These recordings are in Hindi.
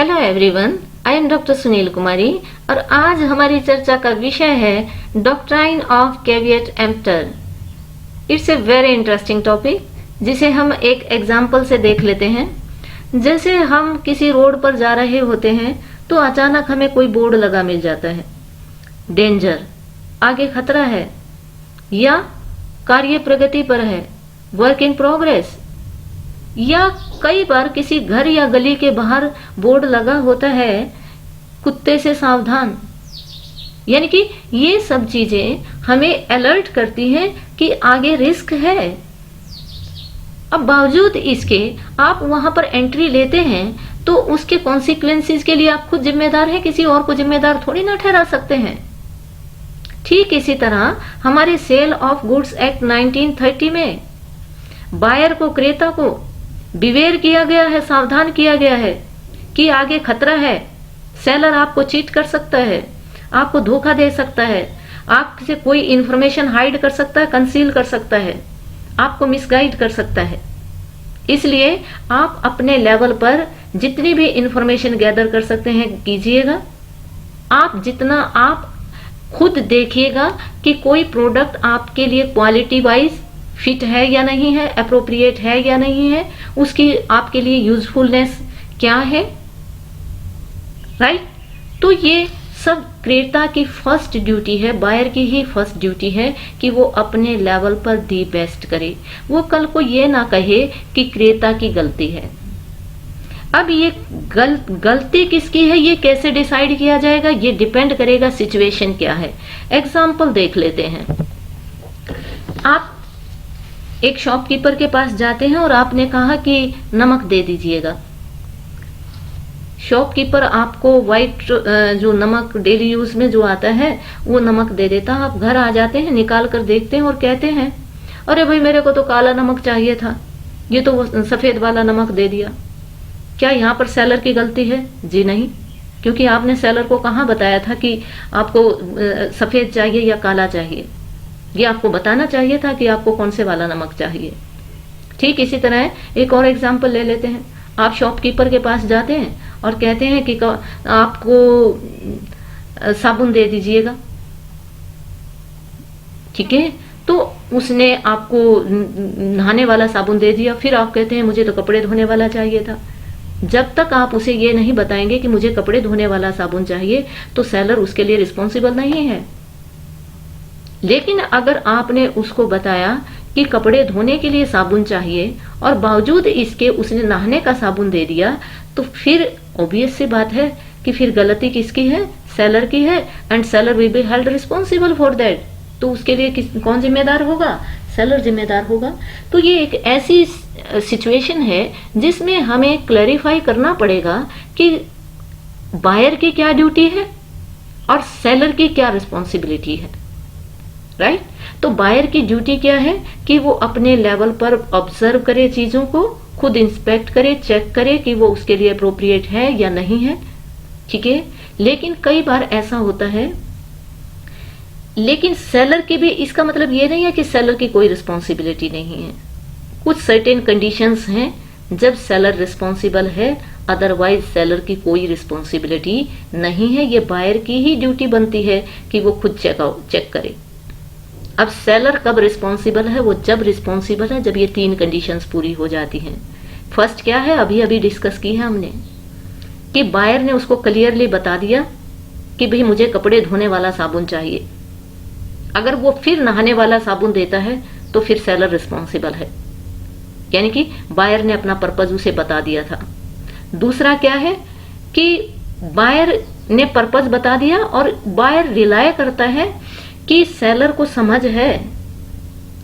Hello everyone, I am doctor Sunil Kumari और आज हमारी चर्चा का विषय है doctrine of caveat emptor. It's a very interesting topic जिसे हम एक एग्जाम्पल से देख लेते हैं। जैसे हम किसी रोड पर जा रहे होते हैं तो अचानक हमें कोई बोर्ड लगा मिल जाता है, डेंजर, आगे खतरा है, या कार्य प्रगति पर है, वर्क इन प्रोग्रेस, या कई बार किसी घर या गली के बाहर बोर्ड लगा होता है, कुत्ते से सावधान। यानी कि ये सब चीजें हमें अलर्ट करती हैं कि आगे रिस्क है। अब बावजूद इसके आप वहां पर एंट्री लेते हैं तो उसके कॉन्सिक्वेंसेस के लिए आप खुद जिम्मेदार हैं, किसी और को जिम्मेदार थोड़ी ना ठहरा सकते हैं। ठीक इसी तरह हमारे सेल ऑफ गुड्स एक्ट 1930 में बायर को, क्रेता को बिवेयर किया गया है, सावधान किया गया है कि आगे खतरा है। सेलर आपको चीट कर सकता है, आपको धोखा दे सकता है, आपसे कोई इंफॉर्मेशन हाइड कर सकता है, कंसील कर सकता है, आपको मिसगाइड कर सकता है। इसलिए आप अपने लेवल पर जितनी भी इंफॉर्मेशन गैदर कर सकते हैं कीजिएगा। आप जितना आप खुद देखिएगा कि कोई प्रोडक्ट आपके लिए क्वालिटी वाइज फिट है या नहीं है, अप्रोप्रिएट है या नहीं है, उसकी आपके लिए यूजफुलनेस क्या है, राइट। तो ये सब क्रेता की फर्स्ट ड्यूटी है, बायर की ही फर्स्ट ड्यूटी है कि वो अपने लेवल पर दी बेस्ट करे। वो कल को ये ना कहे कि क्रेता की गलती है। अब ये गलती किसकी है, ये कैसे डिसाइड किया जाएगा, ये डिपेंड करेगा सिचुएशन क्या है। एग्जाम्पल देख लेते हैं। आप एक शॉपकीपर के पास जाते हैं और आपने कहा कि नमक दे दीजिएगा। शॉपकीपर आपको व्हाइट जो नमक डेली यूज में जो आता है वो नमक दे देता। आप घर आ जाते हैं, निकाल कर देखते हैं और कहते हैं अरे भाई मेरे को तो काला नमक चाहिए था, ये तो वो सफेद वाला नमक दे दिया। क्या यहाँ पर सेलर की गलती है? जी नहीं, क्योंकि आपने सेलर को कहाँ बताया था कि आपको सफेद चाहिए या काला चाहिए। ये आपको बताना चाहिए था कि आपको कौन से वाला नमक चाहिए। ठीक इसी तरह एक और एग्जांपल ले लेते हैं। आप शॉपकीपर के पास जाते हैं और कहते हैं कि आपको साबुन दे दीजिएगा, ठीक है। तो उसने आपको नहाने वाला साबुन दे दिया, फिर आप कहते हैं मुझे तो कपड़े धोने वाला चाहिए था। जब तक आप उसे ये नहीं बताएंगे कि मुझे कपड़े धोने वाला साबुन चाहिए तो सेलर उसके लिए रिस्पॉन्सिबल नहीं है। लेकिन अगर आपने उसको बताया कि कपड़े धोने के लिए साबुन चाहिए और बावजूद इसके उसने नहाने का साबुन दे दिया, तो फिर ऑब्वियस सी बात है कि फिर गलती किसकी है? सेलर की है। And seller will be held responsible for that. तो उसके लिए कौन जिम्मेदार होगा? सेलर जिम्मेदार होगा। तो ये एक ऐसी सिचुएशन है जिसमें हमें क्लैरिफाई करना पड़ेगा कि बायर की क्या ड्यूटी है और सेलर की क्या रिस्पॉन्सिबिलिटी है, राइट। तो बायर की ड्यूटी क्या है कि वो अपने लेवल पर ऑब्जर्व करे, चीजों को खुद इंस्पेक्ट करे, चेक करे कि वो उसके लिए अप्रोप्रिएट है या नहीं है, ठीक है। लेकिन कई बार ऐसा होता है, लेकिन सेलर की भी, इसका मतलब ये नहीं है कि सेलर की कोई रिस्पॉन्सिबिलिटी नहीं है। कुछ सर्टेन कंडीशंस हैं जब सेलर रिस्पॉन्सिबल है, अदरवाइज सेलर की कोई रिस्पॉन्सिबिलिटी नहीं है। ये बायर की ही ड्यूटी बनती है कि वो खुद चेक करे। अब सेलर कब रिस्पॉन्सिबल है? वो जब रिस्पॉन्सिबल है जब ये 3 कंडीशंस पूरी हो जाती हैं। फर्स्ट क्या है? अभी अभी डिस्कस की है हमने कि बायर ने उसको क्लियरली बता दिया कि भाई मुझे कपड़े धोने वाला साबुन चाहिए। अगर वो फिर नहाने वाला साबुन देता है तो फिर सेलर रिस्पॉन्सिबल है, यानी कि बायर ने अपना पर्पज उसे बता दिया था। दूसरा क्या है कि बायर ने पर्पज बता दिया और बायर रिलाय करता है कि सेलर को समझ है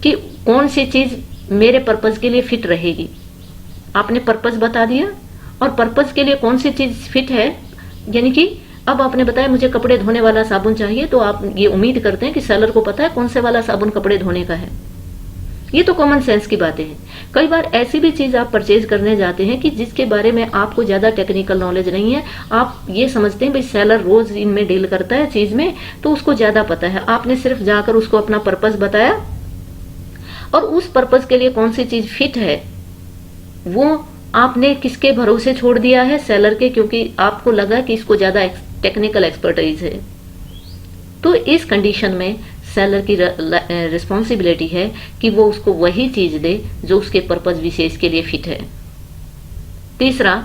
कि कौन सी चीज मेरे पर्पज के लिए फिट रहेगी। आपने पर्पज बता दिया और पर्पज के लिए कौन सी चीज फिट है, यानी कि अब आपने बताया मुझे कपड़े धोने वाला साबुन चाहिए, तो आप ये उम्मीद करते हैं कि सेलर को पता है कौन से वाला साबुन कपड़े धोने का है। ये तो कॉमन सेंस की बातें हैं। कई बार ऐसी भी चीज आप परचेज करने जाते हैं कि जिसके बारे में आपको ज्यादा टेक्निकल नॉलेज नहीं है। आप ये समझते हैं भाई सेलर रोज इनमें डील करता है चीज में, तो उसको ज्यादा पता है। आपने सिर्फ जाकर उसको अपना पर्पस बताया और उस पर्पस के लिए कौन सी चीज फिट है वो आपने किसके भरोसे छोड़ दिया है? सेलर के, क्योंकि आपको लगा कि इसको ज्यादा टेक्निकल एक्सपर्टाइज है। तो इस कंडीशन में सेलर की रिस्पॉन्सिबिलिटी है कि वो उसको वही चीज दे जो उसके पर्पज विशेष के लिए फिट है। तीसरा,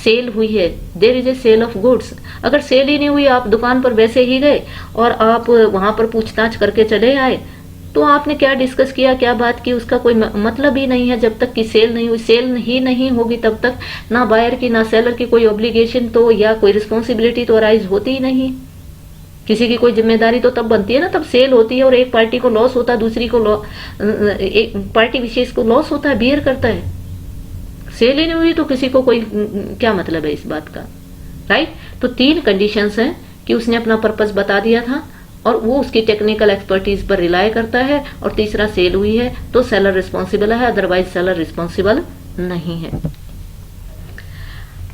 सेल हुई है, there is a sale of goods. अगर सेल ही नहीं हुई, आप दुकान पर वैसे ही गए और आप वहां पर पूछताछ करके चले आए, तो आपने क्या डिस्कस किया, क्या बात की, उसका कोई मतलब ही नहीं है। जब तक कि सेल नहीं हुई, सेल ही नहीं होगी तब तक ना बायर की ना सेलर की कोई ऑब्लिगेशन तो या कोई रिस्पॉन्सिबिलिटी तो अराइज होती ही नहीं। किसी की कोई जिम्मेदारी तो तब बनती है ना, तब सेल होती है और एक पार्टी को लॉस होता है, दूसरी को एक पार्टी विशेष को लॉस होता है, बियर करता है। सेल ही नहीं हुई तो किसी को कोई क्या मतलब है इस बात का, राइट? तो 3 कंडीशंस हैं कि उसने अपना पर्पस बता दिया था और वो उसकी टेक्निकल एक्सपर्टीज पर रिलाय करता है, और तीसरा सेल हुई है तो सेलर रिस्पॉन्सिबल है, अदरवाइज सेलर रिस्पॉन्सिबल नहीं है।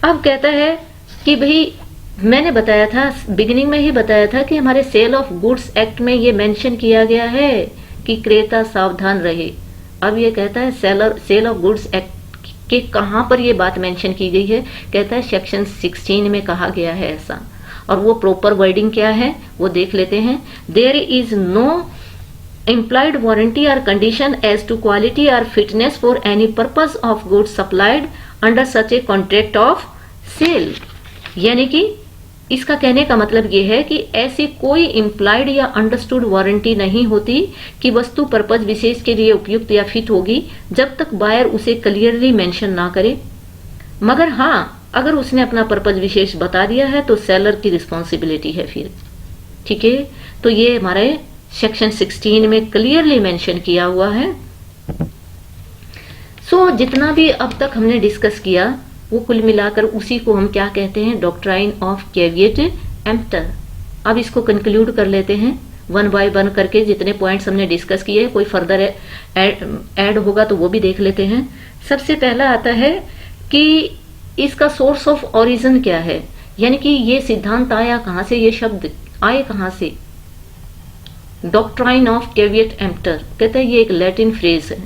अब कहता है कि भाई मैंने बताया था, बिगिनिंग में ही बताया था कि हमारे सेल ऑफ गुड्स एक्ट में ये मेंशन किया गया है कि क्रेता सावधान रहे। अब ये कहता है सेल ऑफ गुड्स एक्ट के कहां पर ये बात मेंशन की गई है? कहता है सेक्शन 16 में कहा गया है ऐसा। और वो प्रॉपर वर्डिंग क्या है वो देख लेते हैं। There is no implied warranty or condition as to quality or fitness for any purpose of goods supplied under such a contract of sale। यानी कि इसका कहने का मतलब ये है कि ऐसी कोई इम्प्लाइड या अंडरस्टूड वारंटी नहीं होती कि वस्तु पर्पज विशेष के लिए उपयुक्त या फिट होगी जब तक बायर उसे क्लियरली मेंशन ना करे। मगर हाँ, अगर उसने अपना पर्पज विशेष बता दिया है तो सेलर की रिस्पॉन्सिबिलिटी है फिर, ठीक है। तो ये हमारे सेक्शन 16 में क्लियरली मेंशन किया हुआ है। जितना भी अब तक हमने डिस्कस किया वो कुल मिलाकर उसी को हम क्या कहते हैं? Doctrine of caveat emptor. अब इसको कंक्लूड कर लेते हैं 1 बाय 1 करके। जितने पॉइंट्स हमने डिस्कस किए, कोई फर्दर ऐड होगा तो वो भी देख लेते हैं। सबसे पहला आता है कि इसका सोर्स ऑफ ओरिजिन क्या है, यानी कि ये सिद्धांत आया कहां से, ये शब्द आए कहां से? डॉक्ट्राइन ऑफ कैविएट एम्प्टर कहते हैं ये एक लैटिन फ्रेज है।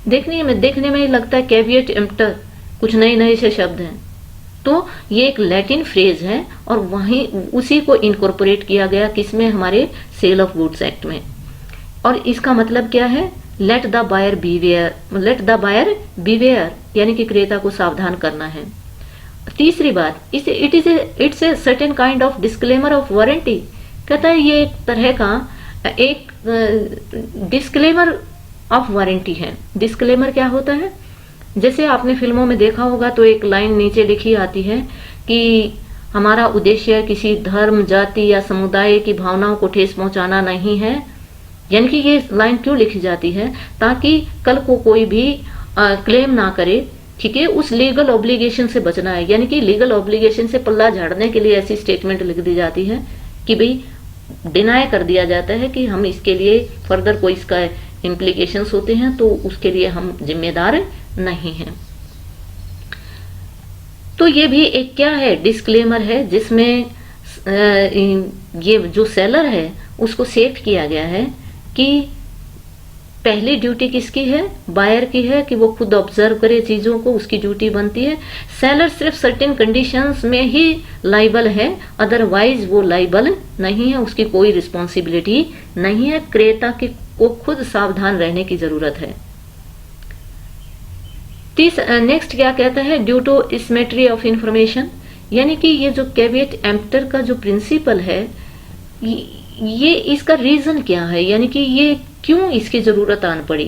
देखने में लगता है कैविएट एम्प्टर कुछ नए से शब्द हैं, तो ये एक लैटिन फ्रेज है और वहीं उसी को इनकॉर्पोरेट किया गया किसमें? हमारे सेल ऑफ गुड्स एक्ट में। और इसका मतलब क्या है? Let the buyer beware, let the buyer beware यानी कि क्रेता को सावधान करना है। तीसरी बात, it's a certain kind of disclaimer of warranty. कहता है ये एक तरह का एक डिस्क्लेमर ऑफ वारंटी है। डिस्क्लेमर क्या होता है? जैसे आपने फिल्मों में देखा होगा तो एक लाइन नीचे लिखी आती है कि हमारा उद्देश्य किसी धर्म, जाति या समुदाय की भावनाओं को ठेस पहुंचाना नहीं है। यानी कि ये लाइन क्यों लिखी जाती है? ताकि कल को कोई भी क्लेम ना करे, ठीक है, उस लीगल ऑब्लिगेशन से बचना है। यानी कि लीगल ऑब्लिगेशन से पल्ला झाड़ने के लिए ऐसी स्टेटमेंट लिख दी जाती है कि भाई डिनाई कर दिया जाता है कि हम इसके लिए फर्दर कोई इसका इम्प्लीकेशंस होते हैं तो उसके लिए हम जिम्मेदार नहीं हैं। तो ये भी एक क्या है? डिस्क्लेमर है, जिसमें ये जो सेलर है उसको सेफ किया गया है कि पहली ड्यूटी किसकी है? बायर की है कि वो खुद ऑब्जर्व करे चीजों को, उसकी ड्यूटी बनती है। सेलर सिर्फ सर्टेन कंडीशंस में ही लाइबल है, अदरवाइज वो लाइबल नहीं है, उसकी कोई रिस्पॉन्सिबिलिटी नहीं है। क्रेता को खुद सावधान रहने की जरूरत है। नेक्स्ट क्या कहता है? Due to asymmetry of information, यानी कि ये जो कैविएट एम्प्टर का जो प्रिंसिपल है ये इसका रीजन क्या है, यानी कि ये क्यों इसकी जरूरत आन पड़ी?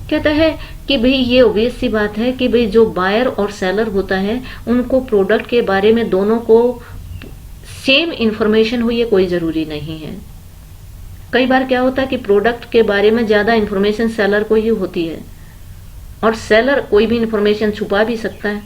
कहता है कि भाई ये ऑब्वियस सी बात है कि भाई जो बायर और सेलर होता है उनको प्रोडक्ट के बारे में दोनों को सेम इंफॉर्मेशन हो ये कोई जरूरी नहीं है। कई बार क्या होता है कि प्रोडक्ट के बारे में ज्यादा इंफॉर्मेशन सेलर को ही होती है और सेलर कोई भी इंफॉर्मेशन छुपा भी सकता है,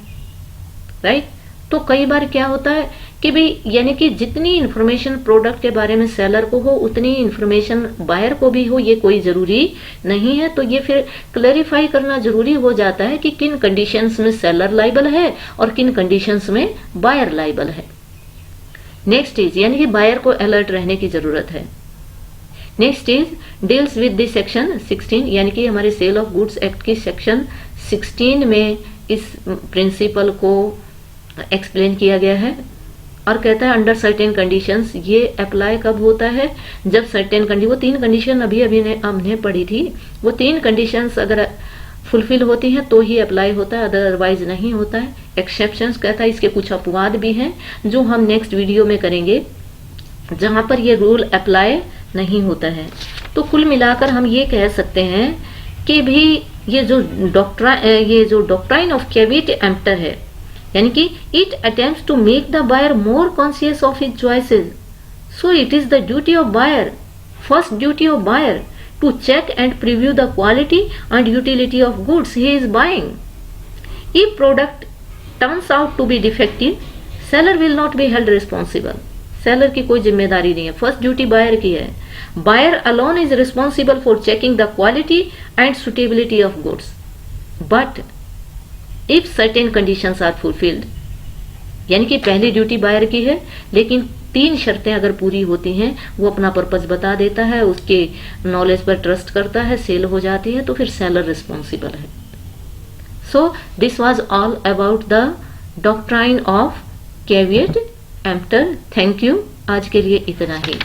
राइट? तो कई बार क्या होता है कि भाई यानी कि जितनी इंफॉर्मेशन प्रोडक्ट के बारे में सेलर को हो उतनी इंफॉर्मेशन बायर को भी हो ये कोई जरूरी नहीं है। तो ये फिर क्लैरिफाई करना जरूरी हो जाता है कि किन कंडीशंस में सेलर लाइबल है और किन कंडीशंस में बायर लाइबल है। नेक्स्ट इज, यानी कि बायर को अलर्ट रहने की जरूरत है। Next is deals with the section 16, यानी कि हमारे सेल ऑफ गुड्स एक्ट की सेक्शन 16 में इस प्रिंसिपल को एक्सप्लेन किया गया है और कहता है अंडर सर्टेन कंडीशंस ये अप्लाई कब होता है, जब सर्टेन कंडीशन, वो 3 कंडीशन अभी हमने पढ़ी थी, वो 3 कंडीशंस अगर फुलफिल होती हैं तो ही अप्लाई होता है, अदरवाइज नहीं होता है। एक्सेप्शंस कहता है इसके कुछ अपवाद भी हैं जो हम नेक्स्ट वीडियो में करेंगे, जहां पर ये रूल अप्लाई नहीं होता है। तो कुल मिलाकर हम ये कह सकते हैं कि भी ये जो डॉक्ट्राइन ऑफ कैविट एम्प्टर है, यानी कि it attempts to make the buyer more conscious of his choices, so it is the duty of buyer, first duty of buyer to check and preview the quality and utility of goods he is buying. If product turns out to be defective, seller will not be held responsible. Seller की कोई जिम्मेदारी नहीं है, फर्स्ट ड्यूटी बायर की है। Buyer alone is responsible for checking the quality and suitability of goods. But if certain conditions are fulfilled, यानी कि पहली ड्यूटी बायर की है, लेकिन 3 शर्तें अगर पूरी होती हैं, वो अपना पर्पस बता देता है, उसके नॉलेज पर ट्रस्ट करता है, सेल हो जाती है, तो फिर सेलर रिस्पॉन्सिबल है। So this was all about the doctrine of caveat emptor. Thank you, आज के लिए इतना ही।